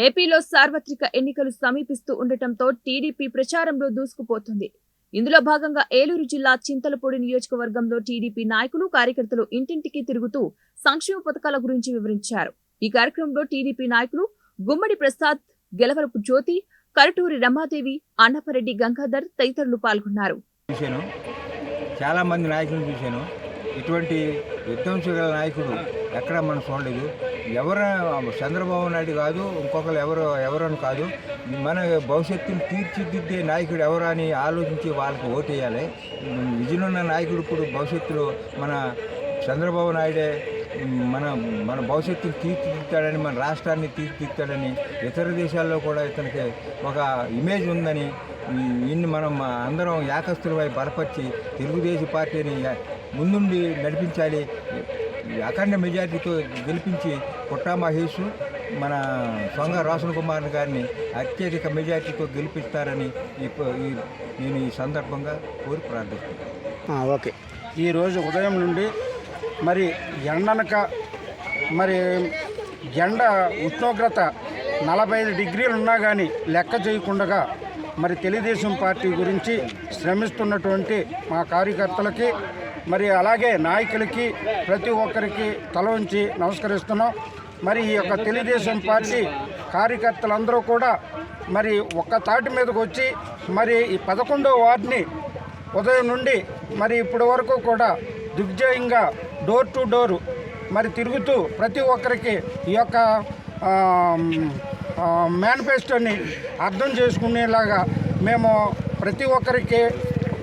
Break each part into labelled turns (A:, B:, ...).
A: ఏపీలో సార్వత్రిక ఎన్నికలు సమీపిస్తూ ఉండటంతో టీడీపీ ప్రచారంలో దూసుకుపోతుంది. ఇందులో భాగంగా ఏలూరు జిల్లా చింతలపూడి నియోజకవర్గంలో టీడీపీ నాయకులు, కార్యకర్తలు ఇంటింటికి తిరుగుతూ సంక్షేమ పథకాల గురించి వివరించారు. ఈ కార్యక్రమంలో టీడీపీ నాయకులు గుమ్మడి ప్రసాద్, గెలవరపు జ్యోతి, కరటూరి రమాదేవి, అన్నపరెడ్డి గంగాధర్ తదితరులు పాల్గొన్నారు.
B: చాలా మంది నాయకులను చూశాను. ఇటువంటి విధ్వంసగల నాయకుడు ఎక్కడ మనం చూడలేదు. చంద్రబాబు నాయుడు కాదు, ఇంకొకరు ఎవరని కాదు, మన భవిష్యత్తును తీర్చిదిద్దే నాయకుడు ఎవరు అని ఆలోచించి వాళ్ళకి ఓటేయాలి. విజయనున్న నాయకుడు ఇప్పుడు భవిష్యత్తులో మన చంద్రబాబు నాయుడే మన భవిష్యత్తును తీర్చిదిద్దాడని, మన రాష్ట్రాన్ని తీర్చిదిద్దాడని, ఇతర దేశాల్లో కూడా ఇతనికి ఒక ఇమేజ్ ఉందని మనం అందరం ఏకస్తులపై బలపరిచి తెలుగుదేశం పార్టీని ముందుండి నడిపించాలి. అఖండ మెజార్టీతో గెలిపించి పుట్టా మహేష్, మన సొంగ రోషన్ కుమార్ గారిని అత్యధిక మెజార్టీతో గెలిపిస్తారని నేను ఈ సందర్భంగా కోరి ప్రార్థిస్తున్నాను.
C: ఓకే. ఈరోజు ఉదయం నుండి మరి ఎండనక ఎండ ఉష్ణోగ్రత 45 డిగ్రీలు ఉన్నా కానీ లెక్క చేయకుండా మరి తెలుగుదేశం పార్టీ గురించి శ్రమిస్తున్నటువంటి మా కార్యకర్తలకి మరి అలాగే నాయకులకి ప్రతి ఒక్కరికి తల వంచి నమస్కరిస్తున్నాం. మరి ఈ యొక్క తెలుగుదేశం పార్టీ కార్యకర్తలందరూ కూడా మరి ఒక్క తాటి మీదకి వచ్చి మరి ఈ 11వ వార్డుని ఉదయం నుండి మరి ఇప్పటి వరకు కూడా దిగ్విజయంగా డోర్ టు డోర్ మరి తిరుగుతూ ప్రతి ఒక్కరికి ఈ యొక్క మేనిఫెస్టోని అర్థం చేసుకునేలాగా మేము ప్రతి ఒక్కరికి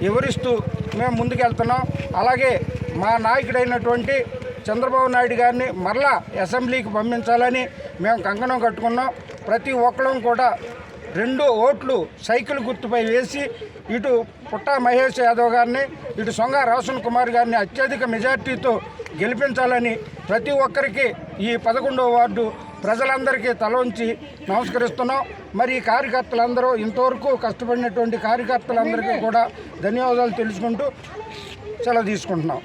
C: వివరిస్తూ మేము ముందుకెళ్తున్నాం. అలాగే మా నాయకుడైనటువంటి చంద్రబాబు నాయుడు గారిని మరలా అసెంబ్లీకి పంపించాలని మేము కంకణం కట్టుకున్నాం. ప్రతి ఒక్కరం కూడా 2 ఓట్లు సైకిల్ గుర్తుపై వేసి ఇటు పుట్టా మహేష్ యాదవ్ గారిని, ఇటు సొంగ రోషన్ కుమార్ గారిని అత్యధిక మెజార్టీతో గెలిపించాలని ప్రతి ఒక్కరికి ఈ 11వ వార్డు ప్రజలందరికీ తల ఉంచి నమస్కరిస్తున్నాం. మరి ఈ కార్యకర్తలందరూ ఇంతవరకు కష్టపడినటువంటి కార్యకర్తలందరికీ కూడా ధన్యవాదాలు తెలుసుకుంటూ సెలవు తీసుకుంటున్నాం.